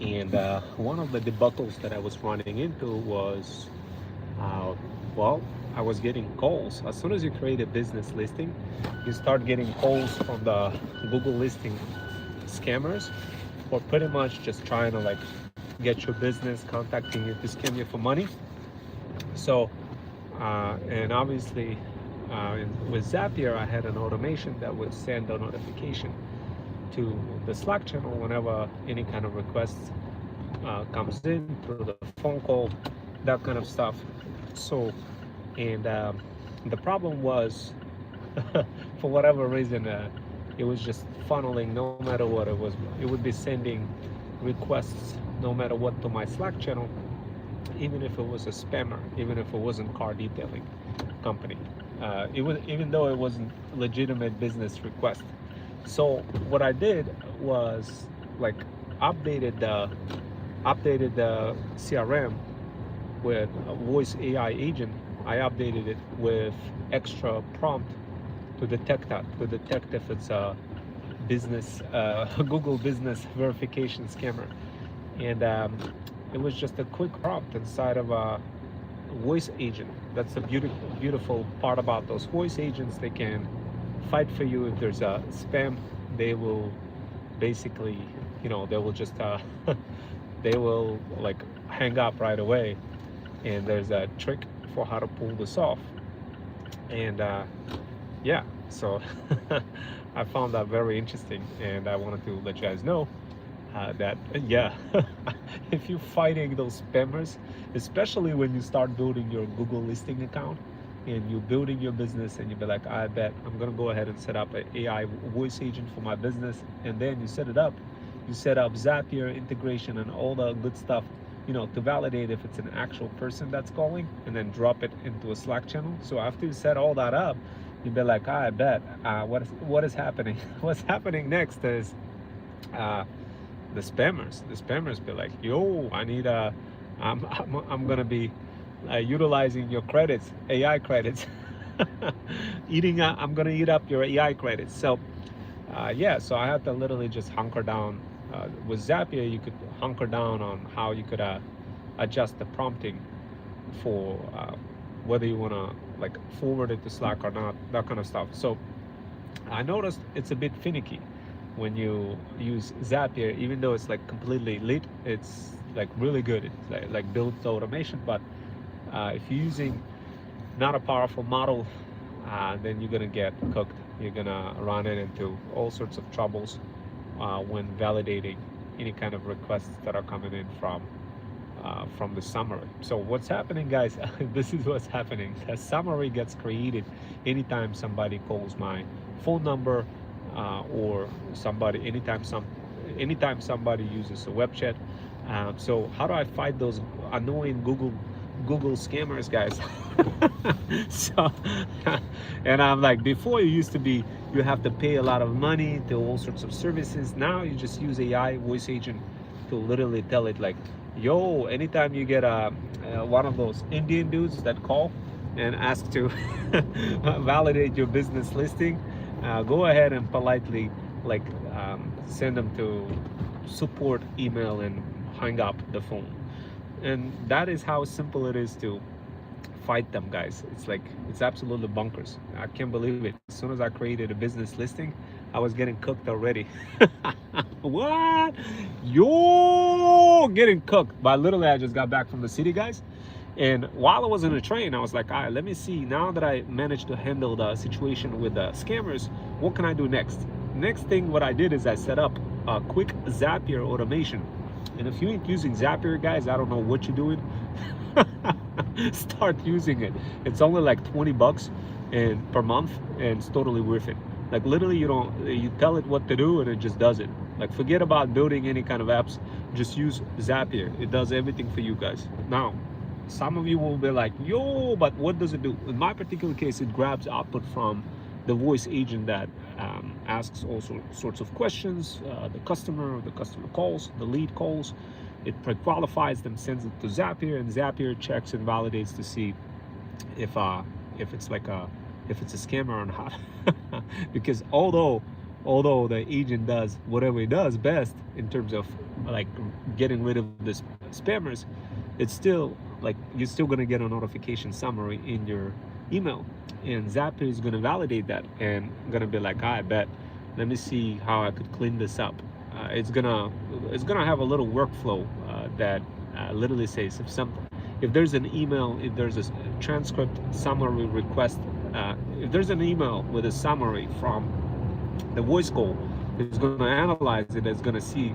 And one of the debacles that I was running into was, uh, well, I was getting calls. As soon as you create a business listing, you start getting calls from the Google listing scammers, or pretty much just trying to like get your business, contacting you to scam you for money. So, and obviously, with Zapier, I had an automation that would send a notification to the Slack channel whenever any kind of request comes in through the phone call, that kind of stuff. So, and the problem was, for whatever reason, it was just funneling no matter what it was. It would be sending requests no matter what to my Slack channel, even if it was a spammer, even if it wasn't car detailing company. It was, even though it wasn't legitimate business request. So what I did was like updated the CRM with a voice AI agent. I updated it with extra prompt to detect if it's a business Google business verification scammer. And it was just a quick prompt inside of a voice agent. That's the beautiful part about those voice agents. They can fight for you if there's a spam. They will basically, they will just they will like hang up right away. And there's a trick for how to pull this off. And yeah, so I found that very interesting, and I wanted to let you guys know that yeah, if you're fighting those spammers, especially when you start building your Google listing account and you're building your business, and you be like, I bet I'm gonna go ahead and set up an AI voice agent for my business. And then you set it up, you set up Zapier integration and all the good stuff, to validate if it's an actual person that's calling, and then drop it into a Slack channel. So after you set all that up, you'd be like, I bet what is happening. What's happening next is the spammers be like, yo, I need I'm gonna be utilizing your credits, AI credits. I'm gonna eat up your AI credits. So yeah, so I had to literally just hunker down. With Zapier, you could hunker down on how you could adjust the prompting for whether you want to like forward it to Slack or not, that kind of stuff. So I noticed it's a bit finicky when you use Zapier. Even though it's like completely lit, it's like really good. It's like builds the automation. But if you're using not a powerful model, then you're gonna get cooked. You're gonna run into all sorts of troubles when validating any kind of requests that are coming in from the summary. So what's happening, guys? This is what's happening. The summary gets created anytime somebody calls my phone number, or anytime somebody uses a web chat. So how do I fight those annoying Google scammers, guys? So and I'm like, before, it used to be you have to pay a lot of money to all sorts of services. Now you just use AI voice agent to literally tell it like, yo, anytime you get one of those Indian dudes that call and ask to validate your business listing, go ahead and politely like send them to support email and hang up the phone. And that is how simple it is to fight them, guys. It's like, it's absolutely bonkers. I can't believe it. As soon as I created a business listing, I was getting cooked already. What? Yo, getting cooked. But literally, I just got back from the city, guys. And while I was in the train, I was like, all right, let me see. Now that I managed to handle the situation with the scammers, what can I do next? Next thing, what I did is I set up a quick Zapier automation. And if you ain't using Zapier, guys, I don't know what you're doing. Start using it. It's only like 20 bucks and per month, and it's totally worth it. Like literally, you tell it what to do and it just does it. Like forget about building any kind of apps. Just use Zapier. It does everything for you guys. Now, some of you will be like, yo, but what does it do? In my particular case, it grabs output from the voice agent that asks all sorts of questions. The customer calls, the lead calls. It pre-qualifies them, sends it to Zapier, and Zapier checks and validates to see if it's a scammer or not. Because although the agent does whatever he does best in terms of like getting rid of the spammers, it's still like you're still gonna get a notification summary in your email, and Zapier is gonna validate that and gonna be like, I bet, let me see how I could clean this up. It's gonna have a little workflow that literally says if there's an email, if there's a transcript summary request, if there's an email with a summary from the voice call, it's going to analyze it. It's going to see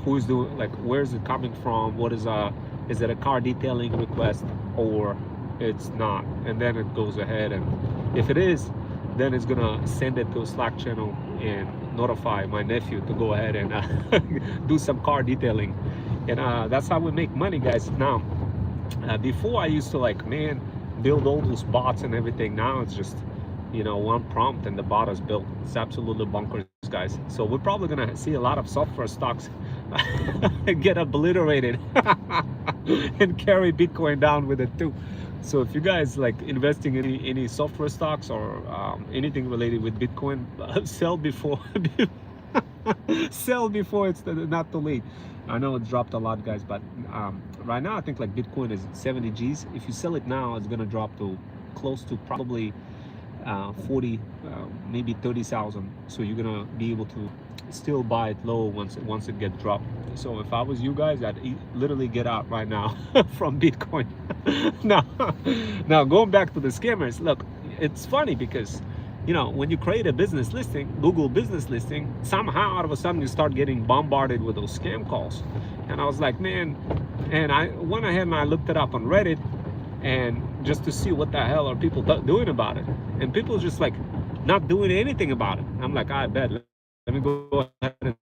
who is doing, like, where is it coming from? What is it a car detailing request or it's not? And then it goes ahead, and if it is, then it's going to send it to a Slack channel and notify my nephew to go ahead and do some car detailing. And that's how we make money, guys. Now, before I used to, like, man, build all those bots and everything. Now it's just, one prompt and the bot is built. It's absolutely bonkers, guys. So we're probably gonna see a lot of software stocks get obliterated and carry Bitcoin down with it too. So if you guys like investing in any software stocks or anything related with Bitcoin, sell before sell before it's not too late. I know it's dropped a lot, guys, but right now I think like Bitcoin is 70 G's. If you sell it now, it's gonna drop to close to probably 40, maybe 30,000. So you're gonna be able to still buy it low once it gets dropped. So if I was you guys, I'd literally get out right now from Bitcoin. now going back to the scammers, look, it's funny because when you create a business listing, Google business listing, somehow out of a sudden you start getting bombarded with those scam calls. And I was like, man, and I went ahead and I looked it up on Reddit, and just to see what the hell are people doing about it. And people just like not doing anything about it. I'm like, I bet, let me go ahead and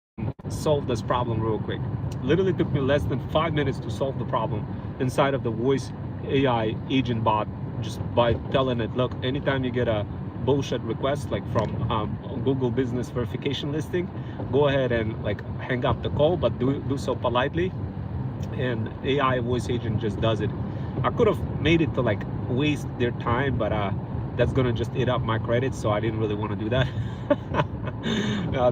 solve this problem real quick. Literally took me less than 5 minutes to solve the problem inside of the voice AI agent bot, just by telling it, look, anytime you get a bullshit request like from Google business verification listing, go ahead and like hang up the call, but do so politely. And AI voice agent just does it. I could have made it to like waste their time, but that's gonna just eat up my credits, so I didn't really want to do that.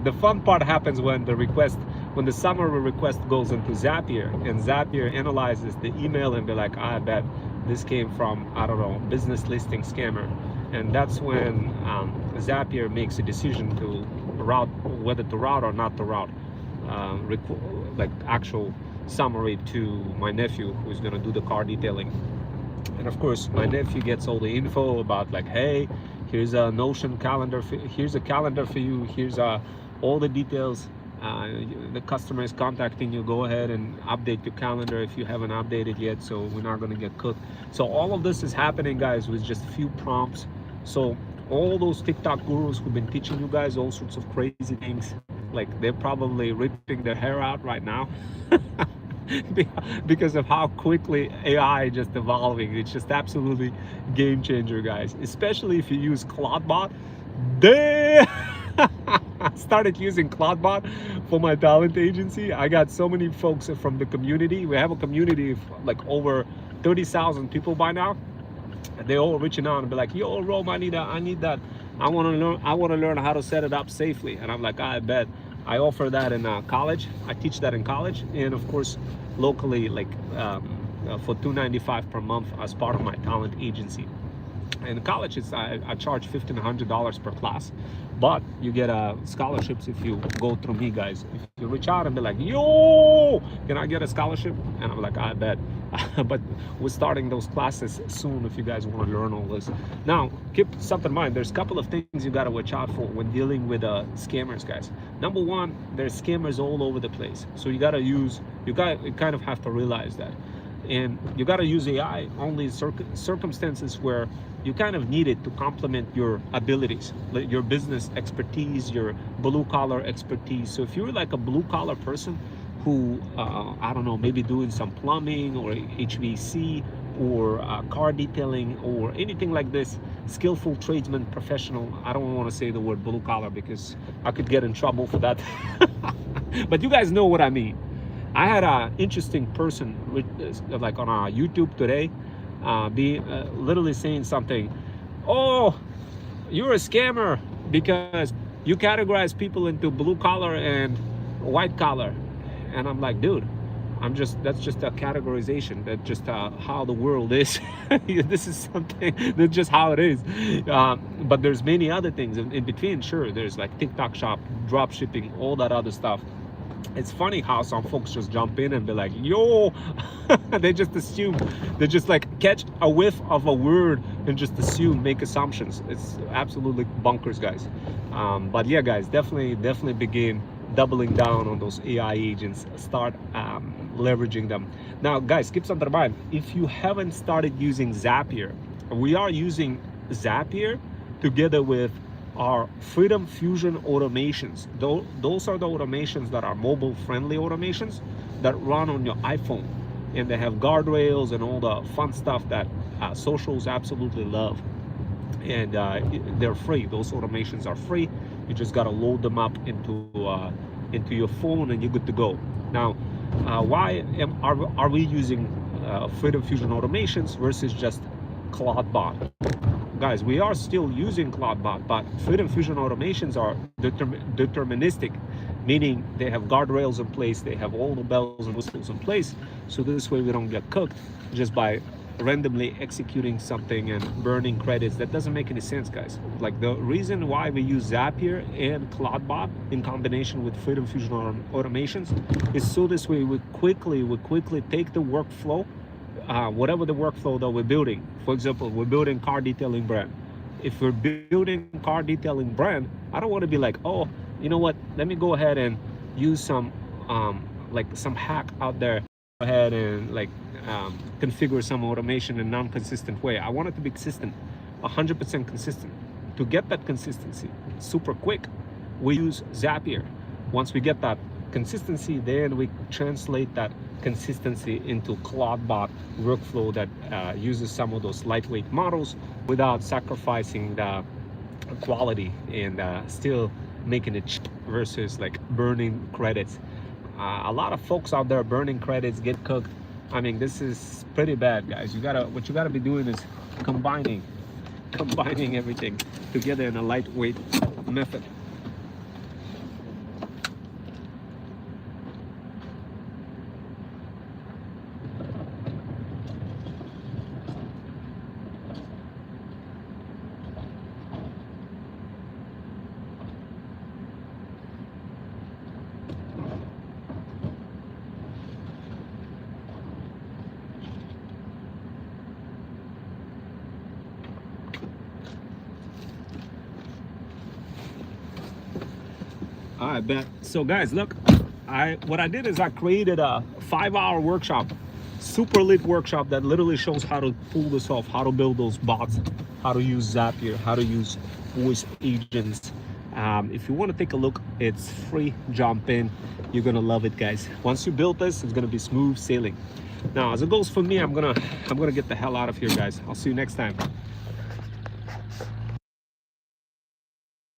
The fun part happens when the summary request goes into Zapier, and Zapier analyzes the email and be like, I bet this came from, I don't know, business listing scammer. And that's when Zapier makes a decision to route, whether to route or not to route like actual summary to my nephew who's going to do the car detailing. And of course my nephew gets all the info about like, hey, here's a Notion calendar, here's a calendar for you, here's all the details. The customer is contacting you, go ahead and update your calendar if you haven't updated yet, so we're not going to get cooked. So all of this is happening, guys, with just a few prompts. So all those TikTok gurus who've been teaching you guys all sorts of crazy things, like they're probably ripping their hair out right now because of how quickly AI is just evolving. It's just absolutely game changer, guys, especially if you use Claudebot. I started using Claudebot for my talent agency. I got so many folks from the community. We have a community of like over 30,000 people by now. They all reaching out and be like, yo, Rome, I need that. I want to learn how to set it up safely. And I'm like, I bet. I offer that in college. I teach that in college, and of course locally, like for $295 per month as part of my talent agency. In college, I charge $1,500 per class, but you get scholarships if you go through me, guys. If you reach out and be like, yo, can I get a scholarship? And I'm like, I bet. But we're starting those classes soon if you guys want to learn all this. Now, keep something in mind. There's a couple of things you got to watch out for when dealing with scammers, guys. Number one, there's scammers all over the place. So you kind of have to realize that. And you got to use AI only in circumstances where you kind of need it to complement your abilities, like your business expertise, your blue collar expertise. So if you're like a blue collar person who, I don't know, maybe doing some plumbing or HVAC or car detailing or anything like this, skillful tradesman, professional. I don't want to say the word blue collar because I could get in trouble for that. But you guys know what I mean. I had an interesting person like on YouTube today literally saying something, oh, you're a scammer because you categorize people into blue collar and white collar. And I'm like, dude, that's just a categorization. That's just how the world is. This is something that's just how it is. But there's many other things in between. Sure, there's like TikTok shop, drop shipping, all that other stuff. It's funny how some folks just jump in and be like, yo, they just assume, they just like catch a whiff of a word and just assume, make assumptions. It's absolutely bonkers, guys. But yeah, guys, definitely begin doubling down on those AI agents, start leveraging them. Now, guys, keep something in mind. If you haven't started using Zapier, we are using Zapier together with our Freedom Fusion automations. Those are the automations that are mobile friendly automations that run on your iPhone, and they have guardrails and all the fun stuff that socials absolutely love. And they're free. Those automations are free. You just got to load them up into your phone and you're good to go. Now, why are we using Freedom Fusion automations versus just CloudBot? Guys, we are still using CloudBot, but Freedom Fusion automations are deterministic, meaning they have guardrails in place, they have all the bells and whistles in place, so this way we don't get cooked just by randomly executing something and burning credits. That doesn't make any sense, guys. Like, the reason why we use Zapier and CloudBot in combination with Freedom Fusion automations is so this way we quickly take the workflow, whatever the workflow that we're building. For example, we're building car detailing brand. If we're building car detailing brand, I don't want to be like, oh, you know what, let me go ahead and use some like some hack out there, go ahead and like configure some automation in a non-consistent way. I want it to be consistent, 100% consistent. To get that consistency super quick, we use Zapier. Once we get that consistency, then we translate that consistency into CloudBot workflow that uses some of those lightweight models without sacrificing the quality and still making it cheap versus like burning credits. A lot of folks out there burning credits, get cooked. I mean, this is pretty bad, guys. What you gotta be doing is combining everything together in a lightweight method. I bet. So guys, look, what I did is I created a 5-hour workshop, super lit workshop that literally shows how to pull this off, how to build those bots, how to use Zapier, how to use voice agents. If you want to take a look, it's free. Jump in, you're gonna love it, guys. Once you build this, it's gonna be smooth sailing. Now, as it goes for me, I'm gonna get the hell out of here, guys. I'll see you next time.